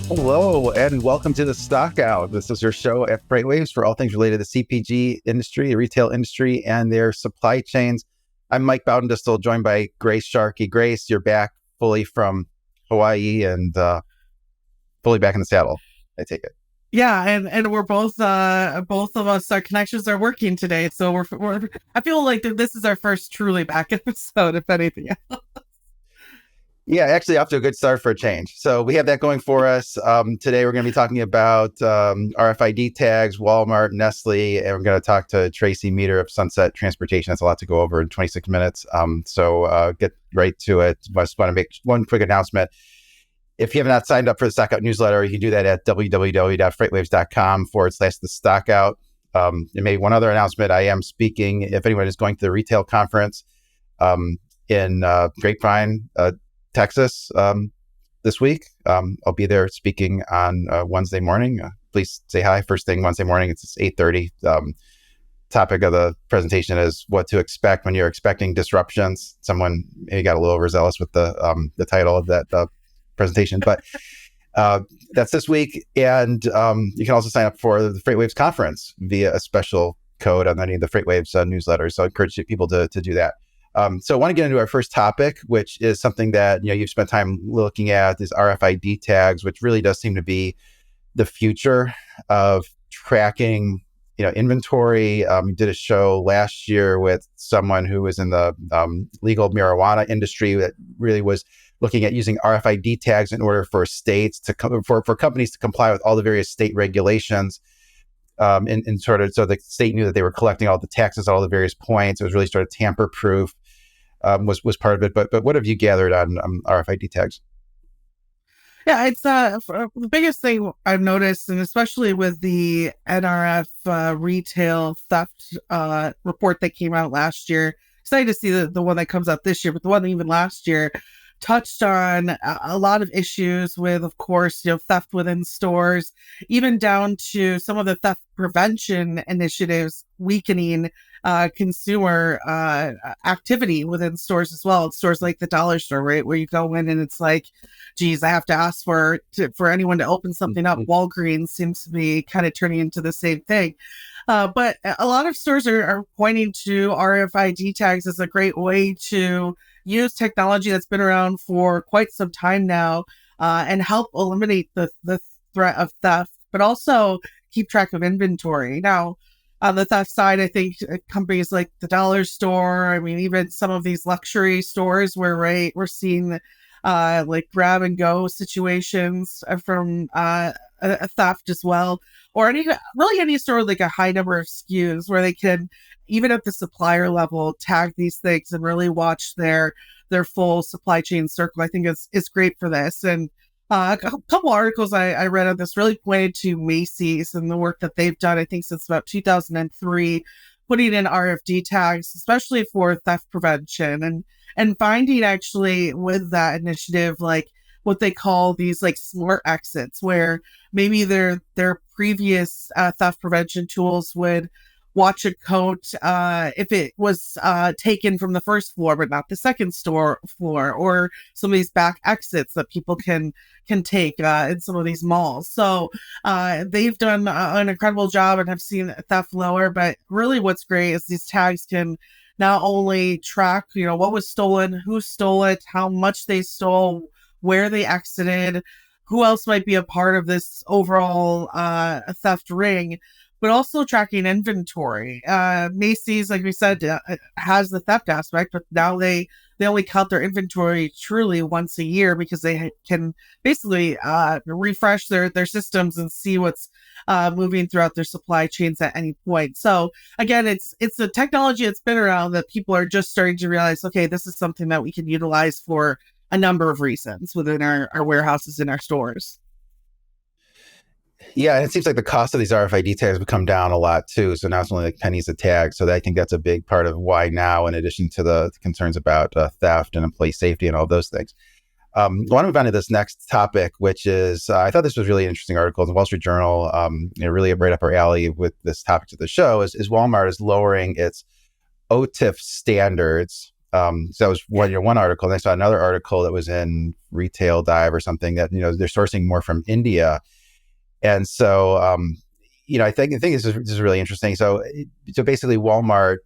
Hello, and welcome to the Stockout. This is your show at FreightWaves for all things related to the CPG industry, the retail industry, and their supply chains. I'm Mike Baudendistel, joined by Grace Sharkey. Grace, you're back fully from Hawaii and fully back in the saddle, I take it. Yeah, and we're both of us, our connections are working today, so we're I feel like this is our first truly back episode, if anything. Yeah, actually off to a good start for a change. So we have that going for us. Today we're going to be talking about RFID tags, Walmart, Nestlé, and we're going to talk to Tracy Meetre of Sunset Transportation. That's a lot to go over in 26 minutes. So get right to it. I just want to make one quick announcement. If you have not signed up for the Stockout newsletter, you can do that at www.freightwaves.com/the Stockout. And maybe one other announcement. I am speaking, if anyone is going to the retail conference in Grapevine, Texas this week. I'll be there speaking on Wednesday morning. Please say hi first thing Wednesday morning. It's 8:30. Topic of the presentation is what to expect when you're expecting disruptions. Someone maybe got a little overzealous with the title of that presentation, but that's this week. And you can also sign up for the FreightWaves conference via a special code on any of the FreightWaves newsletters. So I encourage people to do that. So I want to get into our first topic, which is something that you've spent time looking at, is RFID tags, which really does seem to be the future of tracking, inventory. We did a show last year with someone who was in the legal marijuana industry that really was looking at using RFID tags in order for states to for companies to comply with all the various state regulations. And sort of, so the state knew that they were collecting all the taxes at all the various points. It was really sort of tamper-proof, was part of it. But what have you gathered on RFID tags? Yeah, it's the biggest thing I've noticed, and especially with the NRF retail theft report that came out last year. Excited to see the one that comes out this year, but the one even last year touched on a lot of issues with, of course, theft within stores, even down to some of the theft prevention initiatives weakening consumer activity within stores as well. Stores like the dollar store, right, where you go in and it's like, geez, I have to ask for anyone to open something up. Walgreens seems to be kind of turning into the same thing. But a lot of stores are pointing to RFID tags as a great way to use technology that's been around for quite some time now and help eliminate the threat of theft, but also keep track of inventory. Now, on the theft side, I think companies like the dollar store, even some of these luxury stores where we're seeing like grab and go situations from a theft as well, or any store with like a high number of SKUs where they can, even at the supplier level, tag these things and really watch their full supply chain circle. I think it's great for this. And a couple articles I read on this really pointed to Macy's and the work that they've done, I think since about 2003, putting in RFID tags, especially for theft prevention, and finding actually with that initiative, like what they call these like smart exits, where maybe their previous theft prevention tools would watch a coat if it was taken from the first floor but not the second floor, or some of these back exits that people can take in some of these malls. So they've done an incredible job and have seen theft lower. But really what's great is these tags can not only track what was stolen, who stole it, how much they stole, where they exited, who else might be a part of this overall theft ring, but also tracking inventory. Macy's, like we said, has the theft aspect, but now they only count their inventory truly once a year because they can basically refresh their systems and see what's moving throughout their supply chains at any point. So again, it's a technology that's been around that people are just starting to realize, okay, this is something that we can utilize for a number of reasons within our warehouses and our stores. Yeah, and it seems like the cost of these RFID tags have come down a lot too. So now it's only like pennies a tag. So I think that's a big part of why now, in addition to the concerns about theft and employee safety and all those things. I want to move on to this next topic, which is, I thought this was really interesting article in the Wall Street Journal, really right up our alley with this topic of the show, is Walmart is lowering its OTIF standards So that was one article. And I saw another article that was in Retail Dive or something that, they're sourcing more from India. And so, I think this is really interesting. So basically Walmart,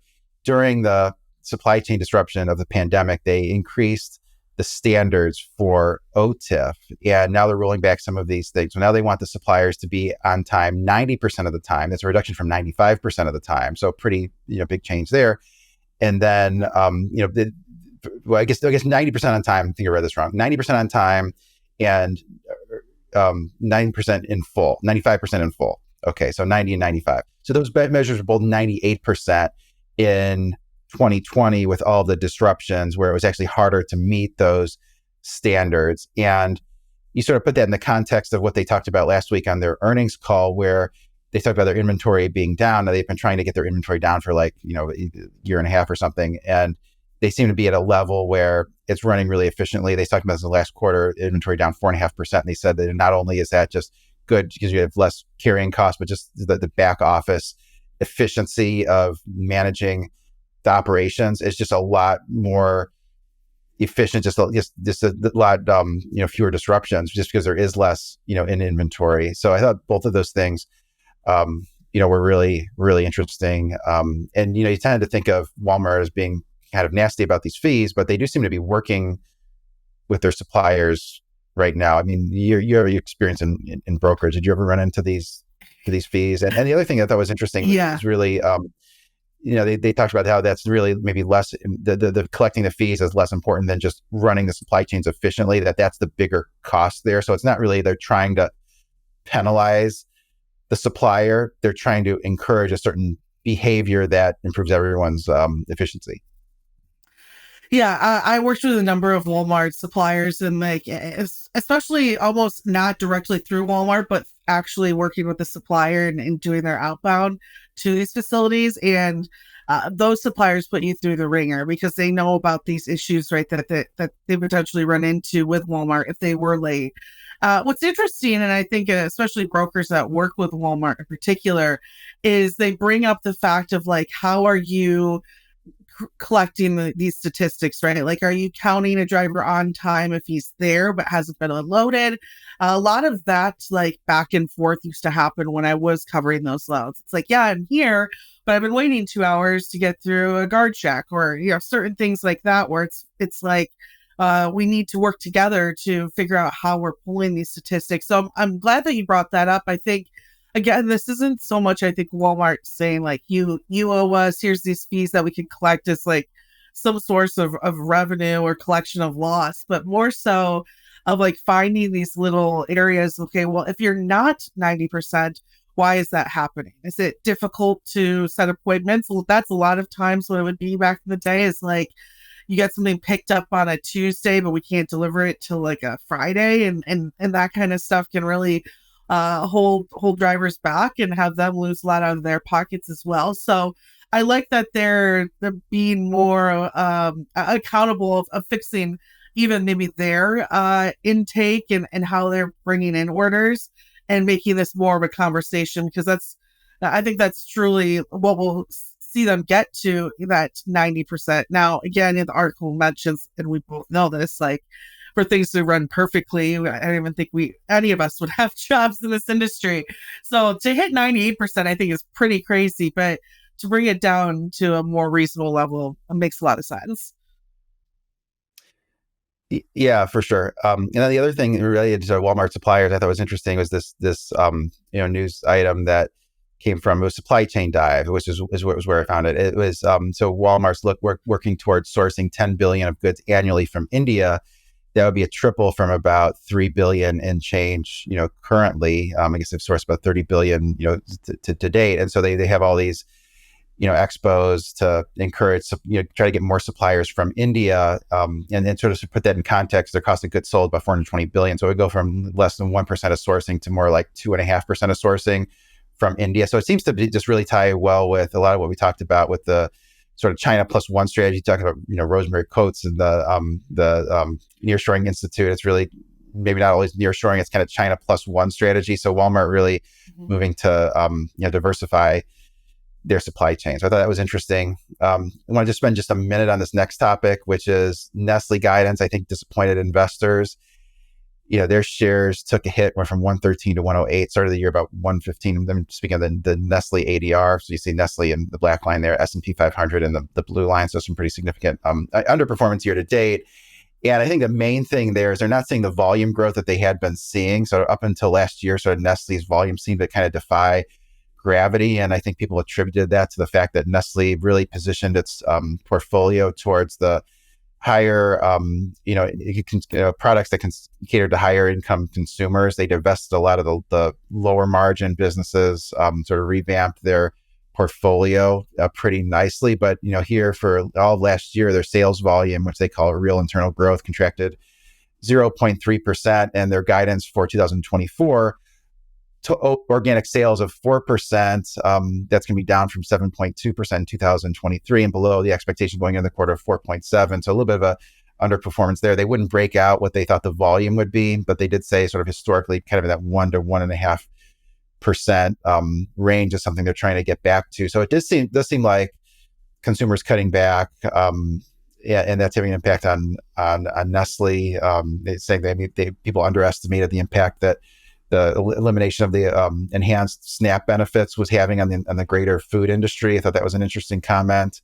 during the supply chain disruption of the pandemic, they increased the standards for OTIF, and now they're rolling back some of these things. So now they want the suppliers to be on time 90% of the time. That's a reduction from 95% of the time. So pretty, big change there. And then, I guess 90% on time. I think I read this wrong. 90% on time and 9% in full, 95% in full. Okay, so 90 and 95. So those measures are both 98% in 2020 with all the disruptions where it was actually harder to meet those standards. And you sort of put that in the context of what they talked about last week on their earnings call, where they talked about their inventory being down. Now they've been trying to get their inventory down for a year and a half or something. And they seem to be at a level where it's running really efficiently. They talked about this in the last quarter, inventory down 4.5%. And they said that not only is that just good because you have less carrying costs, but just the back office efficiency of managing the operations is just a lot more efficient, just a lot, fewer disruptions just because there is less, in inventory. So I thought both of those things, were really, really interesting. And, you tend to think of Walmart as being kind of nasty about these fees, but they do seem to be working with their suppliers right now. I mean, your experience in brokerage, did you ever run into these fees? And the other thing I thought was interesting is really, they talked about how that's really maybe less, the collecting the fees is less important than just running the supply chains efficiently, that's the bigger cost there. So it's not really they're trying to penalize the supplier. They're trying to encourage a certain behavior that improves everyone's efficiency. Yeah, I worked with a number of Walmart suppliers, and especially almost not directly through Walmart, but actually working with the supplier and doing their outbound to these facilities. And those suppliers put you through the ringer because they know about these issues, right, that they potentially run into with Walmart if they were late. What's interesting, and I think especially brokers that work with Walmart in particular, is they bring up the fact of how are you collecting these statistics, right? Are you counting a driver on time if he's there but hasn't been unloaded? A lot of that back and forth used to happen when I was covering those loads. It's yeah, I'm here, but I've been waiting 2 hours to get through a guard check, or certain things like that, where it's we need to work together to figure out how we're pulling these statistics. So I'm glad that you brought that up. I think, again, this isn't so much, I think, Walmart saying you owe us, here's these fees that we can collect as some source of revenue or collection of loss, but more so of finding these little areas. Okay, well, if you're not 90%, why is that happening? Is it difficult to set appointments? Well, that's a lot of times what it would be back in the day is you get something picked up on a Tuesday, but we can't deliver it till a Friday, and that kind of stuff can really hold drivers back and have them lose a lot out of their pockets as well. So I like that they're being more accountable of fixing even maybe their intake and how they're bringing in orders and making this more of a conversation, because I think that's truly what we'll see them get to, that 90%. Now, again, in the article mentions, and we both know this, for things to run perfectly, I don't even think any of us would have jobs in this industry. So to hit 98%, I think is pretty crazy, but to bring it down to a more reasonable level makes a lot of sense. Yeah, for sure. And then the other thing related to Walmart suppliers I thought was interesting was this news item that came from, it was Supply Chain Dive, which was where I found it. It was so Walmart's working towards sourcing 10 billion of goods annually from India. That would be a triple from about 3 billion and change, currently. I guess they've sourced about 30 billion, to date. And so they have all these, expos to encourage, try to get more suppliers from India. And then sort of to put that in context, their cost of goods sold about 420 billion. So it would go from less than 1% of sourcing to more like 2.5% of sourcing from India. So it seems to be just really tie well with a lot of what we talked about with the sort of China plus one strategy, talking about, Rosemary Coates and the Nearshoring Institute. It's really maybe not always nearshoring, it's kind of China plus one strategy. So Walmart really moving to, diversify their supply chain. So I thought that was interesting. I want to just spend just a minute on this next topic, which is Nestle guidance. I think disappointed investors. Their shares took a hit, went from 113 to 108, started the year about 115. I'm speaking of the Nestle ADR. So you see Nestle in the black line there, S&P 500 and the blue line. So some pretty significant underperformance year to date. And I think the main thing there is they're not seeing the volume growth that they had been seeing. So up until last year, sort of Nestle's volume seemed to kind of defy gravity. And I think people attributed that to the fact that Nestle really positioned its portfolio towards the higher, products that can cater to higher income consumers. They divested a lot of the lower margin businesses, sort of revamped their portfolio pretty nicely. But, here for all of last year, their sales volume, which they call real internal growth, contracted 0.3%. And their guidance for 2024 to organic sales of 4%. That's going to be down from 7.2% in 2023 and below the expectation going into the quarter of 4.7. So a little bit of a underperformance there. They wouldn't break out what they thought the volume would be, but they did say sort of historically kind of in that 1 to 1.5% range is something they're trying to get back to. So it does seem like consumers cutting back, and that's having an impact on Nestle. They say people underestimated the impact that the elimination of the enhanced SNAP benefits was having on the greater food industry. I thought that was an interesting comment.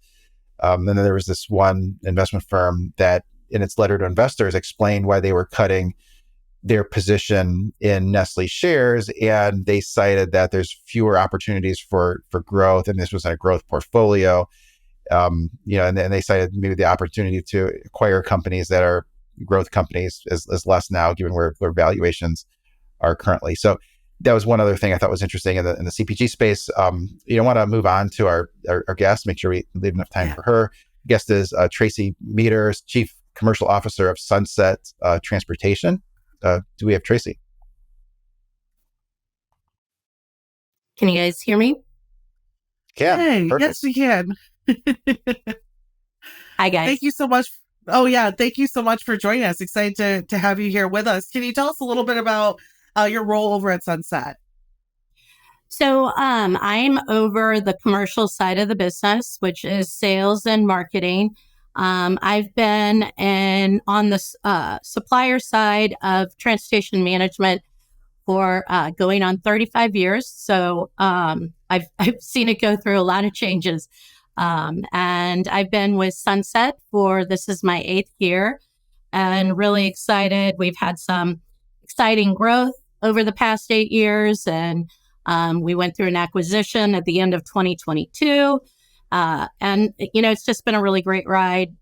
And then there was this one investment firm that, in its letter to investors, explained why they were cutting their position in Nestle shares, and they cited that there's fewer opportunities for growth, and this was in a growth portfolio. And they cited maybe the opportunity to acquire companies that are growth companies is less now, given where valuations are currently. So that was one other thing I thought was interesting in the CPG space. I want to move on to our guest, make sure we leave enough time for her. Guest is Tracy Meetre, Chief Commercial Officer of Sunset Transportation. Do we have Tracy? Can you guys hear me? Hey, yes, we can. Hi, guys. Thank you so much. Oh, yeah. Thank you so much for joining us. Excited to have you here with us. Can you tell us a little bit about your role over at Sunset? So I'm over the commercial side of the business, which is sales and marketing. I've been on the supplier side of transportation management for going on 35 years. So I've seen it go through a lot of changes. And I've been with Sunset this is my 8th year, and really excited. We've had some exciting growth over the past 8 years, and we went through an acquisition at the end of 2022. And, it's just been a really great ride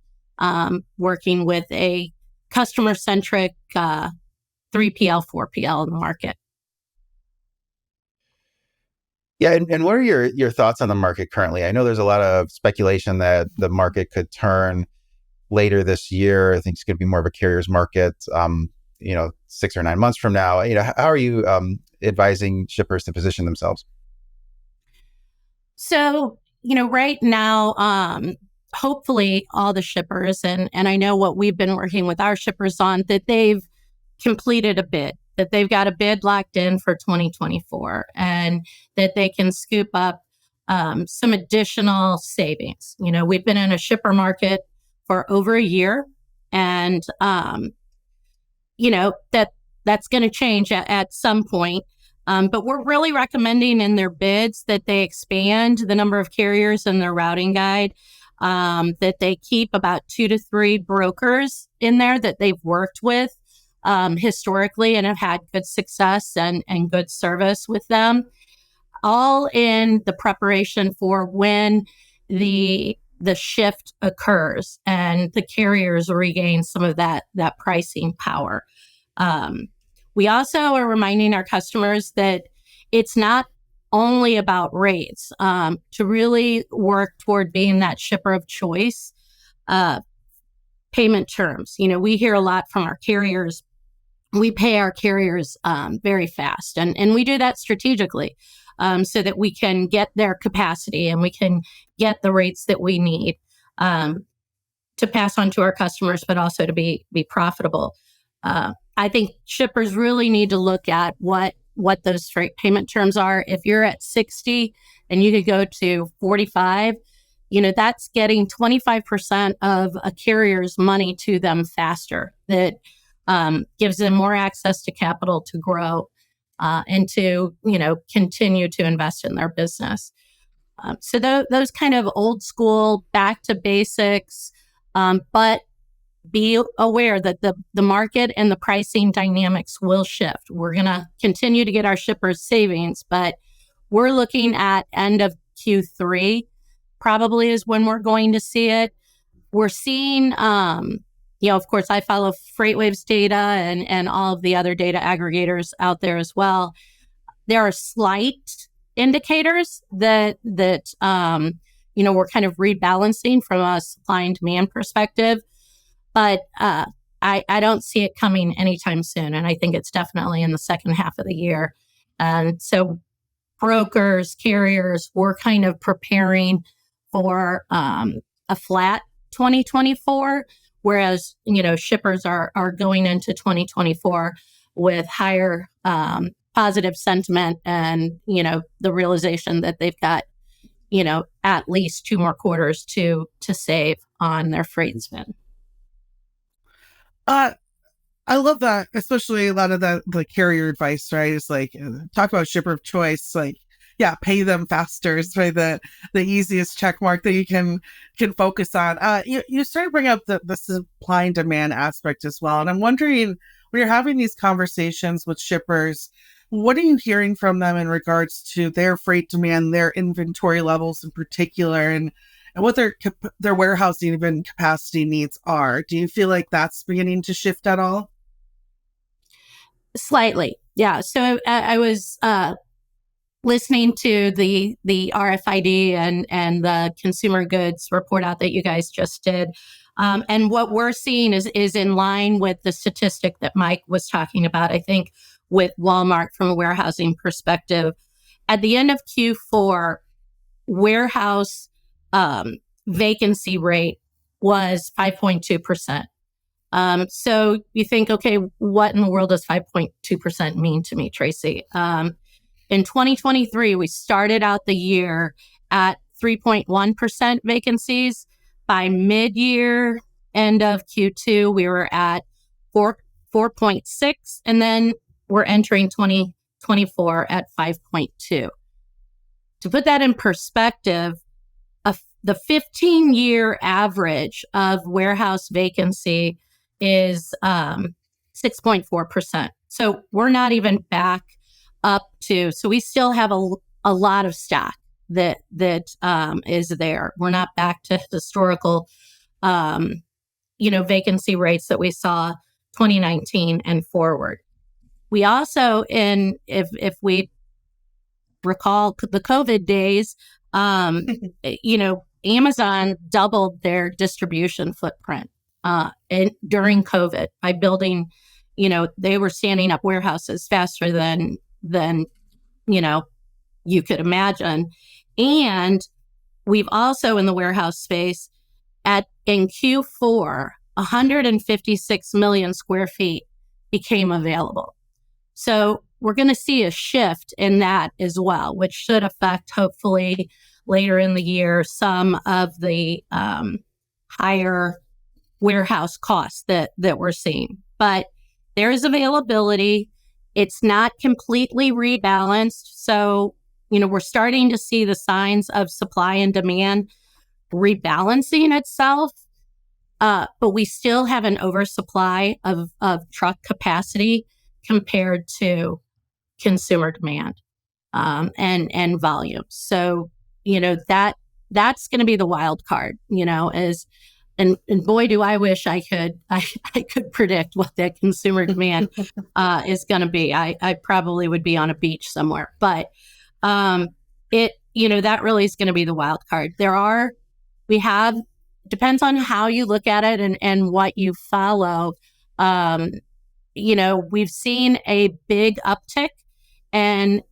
working with a customer-centric 3PL, 4PL in the market. Yeah, and what are your thoughts on the market currently? I know there's a lot of speculation that the market could turn later this year. I think it's going to be more of a carrier's market, 6 or 9 months from now. How are you advising shippers to position themselves? So, right now, hopefully all the shippers, and I know what we've been working with our shippers on, that they've completed a bid, that they've got a bid locked in for 2024, and that they can scoop up some additional savings. We've been in a shipper market for over a year, and that's going to change at some point. But we're really recommending in their bids that they expand the number of carriers in their routing guide, that they keep about 2 to 3 brokers in there that they've worked with historically and have had good success and good service with them, all in the preparation for when the shift occurs and the carriers regain some of that pricing power. We also are reminding our customers that it's not only about rates. To really work toward being that shipper of choice, payment terms. We hear a lot from our carriers. We pay our carriers very fast, and we do that strategically so that we can get their capacity and we can get the rates that we need to pass on to our customers, but also to be profitable. I think shippers really need to look at what those freight payment terms are. If you're at 60 and you could go to 45, that's getting 25% of a carrier's money to them faster. That gives them more access to capital to grow and to, continue to invest in their business. So those kind of old school, back to basics, but be aware that the market and the pricing dynamics will shift. We're going to continue to get our shippers savings, but we're looking at end of Q3 probably is when we're going to see it. We're seeing, of course, I follow FreightWaves data and all of the other data aggregators out there as well. There are slight indicators that we're kind of rebalancing from a supply and demand perspective, but I don't see it coming anytime soon. And I think it's definitely in the second half of the year. And so brokers, carriers, we're kind of preparing for a flat 2024, whereas, shippers are going into 2024 with higher positive sentiment and, the realization that they've got, at least 2 more quarters to save on their freight spend. I love that, especially a lot of the carrier advice, right? It's like, talk about shipper of choice, like, yeah, pay them faster is right, the easiest check mark that you can focus on. You started bringing up the supply and demand aspect as well. And I'm wondering, when you're having these conversations with shippers, what are you hearing from them in regards to their freight demand, their inventory levels in particular, and what their warehousing even capacity needs are? Do you feel like that's beginning to shift at all? Slightly, yeah. So I was listening to the RFID and the consumer goods report out that you guys just did. And what we're seeing is in line with the statistic that Mike was talking about, I think, with Walmart from a warehousing perspective. At the end of Q4, warehouse vacancy rate was 5.2%. So you think, okay, what in the world does 5.2% mean to me, Tracy? In 2023, we started out the year at 3.1% vacancies. By mid-year, end of Q2, we were at 4.6, and then we're entering 2024 at 5.2. To put that in perspective, the 15-year average of warehouse vacancy is 6.4%. So we're not even back up to, so we still have a lot of stock that is there. We're not back to historical, vacancy rates that we saw 2019 and forward. We also, if we recall the COVID days, Amazon doubled their distribution footprint during COVID by building, they were standing up warehouses faster than you could imagine. And we've also in the warehouse space in Q4, 156 million square feet became available. So we're going to see a shift in that as well, which should affect, hopefully, later in the year, some of the higher warehouse costs that we're seeing. But there is availability. It's not completely rebalanced. So, we're starting to see the signs of supply and demand rebalancing itself. But we still have an oversupply of truck capacity compared to consumer demand and volume. So, that's going to be the wild card, and boy, do I wish I could predict what that consumer demand is going to be. I probably would be on a beach somewhere, but that really is going to be the wild card. Depends on how you look at it and what you follow. We've seen a big uptick in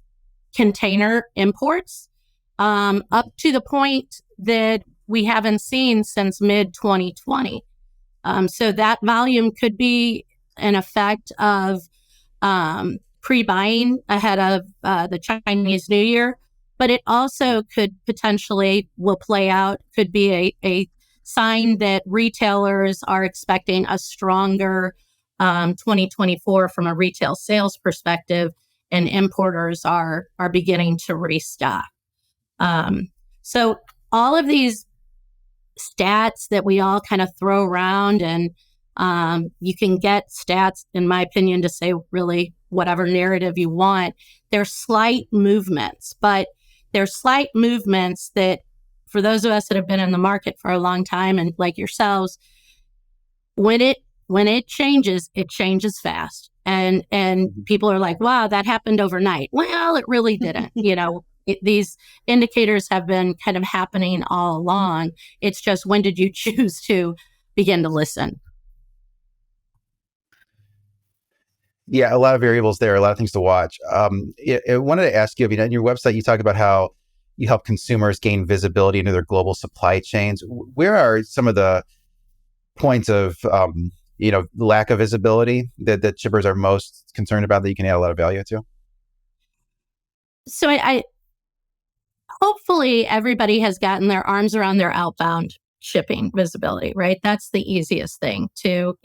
container imports up to the point that we haven't seen since mid-2020. So that volume could be an effect of pre-buying ahead of the Chinese New Year. but it also could potentially will play out, could be a sign that retailers are expecting a stronger 2024 from a retail sales perspective, and importers are beginning to restock. So all of these stats that we all kind of throw around, and you can get stats, in my opinion, to say really whatever narrative you want. They're slight movements, but they're slight movements that, for those of us that have been in the market for a long time, and like yourselves, when it changes fast. And people are like, wow, that happened overnight. Well, it really didn't. These indicators have been kind of happening all along. It's just, when did you choose to begin to listen? Yeah, a lot of variables there, a lot of things to watch. I wanted to ask you, on your website, you talk about how you help consumers gain visibility into their global supply chains. Where are some of the points of, lack of visibility that shippers are most concerned about that you can add a lot of value to? So I hopefully everybody has gotten their arms around their outbound shipping visibility, right? That's the easiest thing to,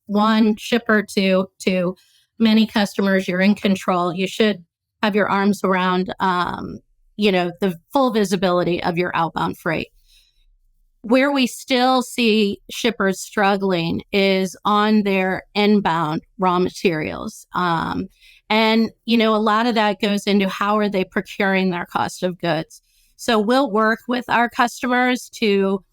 one, shipper to many customers, you're in control. You should have your arms around, the full visibility of your outbound freight. Where we still see shippers struggling is on their inbound raw materials. And, a lot of that goes into how are they procuring their cost of goods. So we'll work with our customers to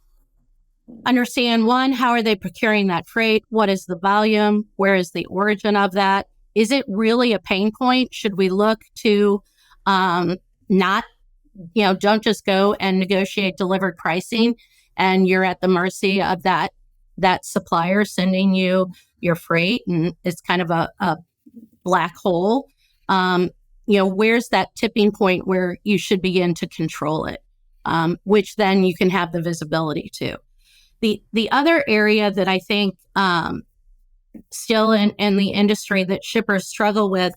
understand, one, how are they procuring that freight? What is the volume? Where is the origin of that? Is it really a pain point? Should we look to not, don't just go and negotiate delivered pricing and you're at the mercy of that supplier sending you your freight, and it's kind of a black hole. Where's that tipping point where you should begin to control it, which then you can have the visibility to. The other area that I think still in the industry that shippers struggle with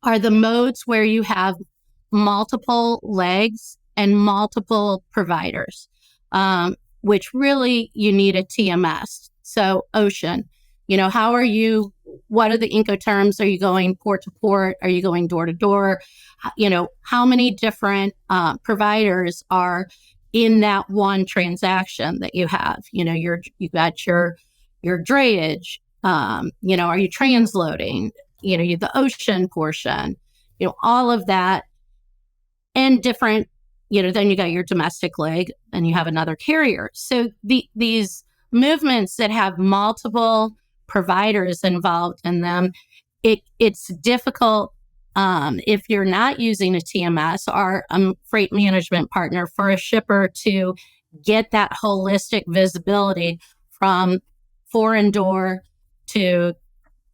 are the modes where you have multiple legs and multiple providers, which really you need a TMS. So ocean, what are the Incoterms? Are you going port to port? Are you going door to door? How many different providers are in that one transaction that you have? You got your drayage, are you transloading, the ocean portion, all of that, and different, then you got your domestic leg and you have another carrier. So these movements that have multiple providers involved in them, it's difficult if you're not using a TMS or a freight management partner for a shipper to get that holistic visibility from foreign door to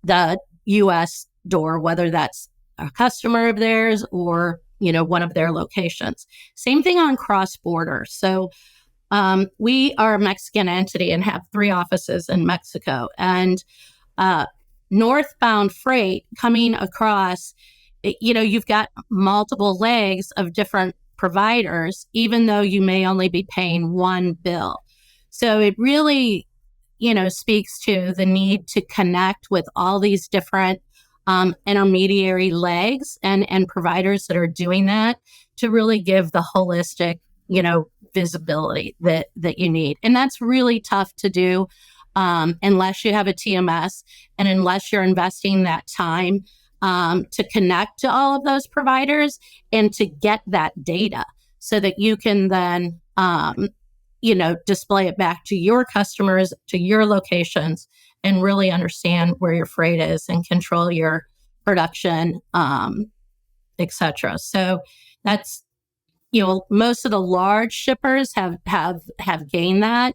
the U.S. door, whether that's a customer of theirs or, one of their locations. Same thing on cross-border. So we are a Mexican entity and have 3 offices in Mexico. And northbound freight coming across, you've got multiple legs of different providers, even though you may only be paying one bill. So it really, speaks to the need to connect with all these different intermediary legs and providers that are doing that to really give the holistic, visibility that you need. And that's really tough to do unless you have a TMS and unless you're investing that time to connect to all of those providers and to get that data so that you can then, display it back to your customers, to your locations, and really understand where your freight is and control your production, et cetera. So that's, most of the large shippers have gained that.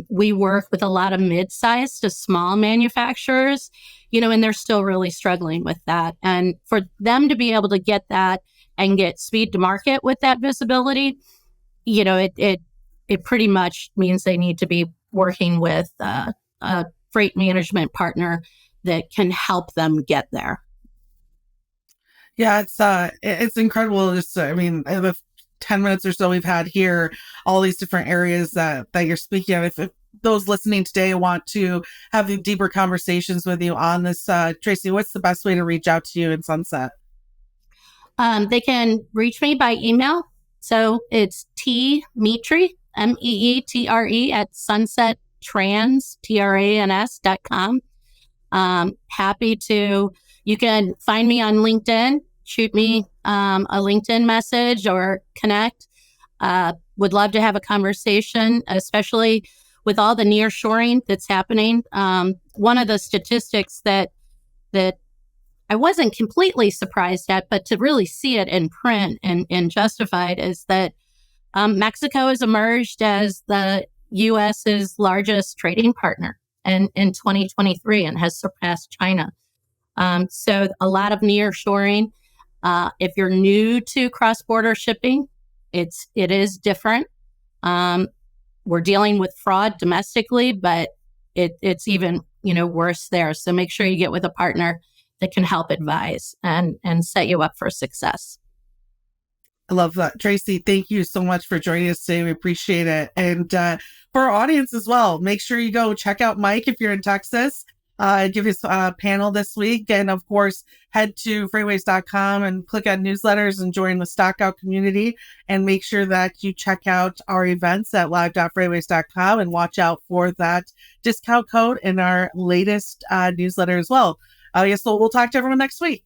We work with a lot of mid-sized to small manufacturers, and they're still really struggling with that. And for them to be able to get that and get speed to market with that visibility, it pretty much means they need to be working with a freight management partner that can help them get there. Yeah, it's incredible. Just I mean, the 10 minutes or so we've had here, all these different areas that you're speaking of. If those listening today want to have deeper conversations with you on this, Tracy, what's the best way to reach out to you in Sunset? They can reach me by email. So it's Meetre, Meetre at sunsettrans.com. Happy to, you can find me on LinkedIn, shoot me a LinkedIn message or connect. Would love to have a conversation, especially with all the nearshoring that's happening. One of the statistics that I wasn't completely surprised at, but to really see it in print and justified is that Mexico has emerged as the U.S.'s largest trading partner in 2023 and has surpassed China. So a lot of nearshoring. If you're new to cross-border shipping, it is different. We're dealing with fraud domestically, but it's even worse there. So make sure you get with a partner that can help advise and set you up for success. I love that. Tracy, thank you so much for joining us today. We appreciate it. And for our audience as well, make sure you go check out Mike if you're in Texas. Give his panel this week. And of course, head to FreightWaves.com and click on newsletters and join the Stockout community. And make sure that you check out our events at live.freightwaves.com and watch out for that discount code in our latest newsletter as well. Yes, so we'll talk to everyone next week.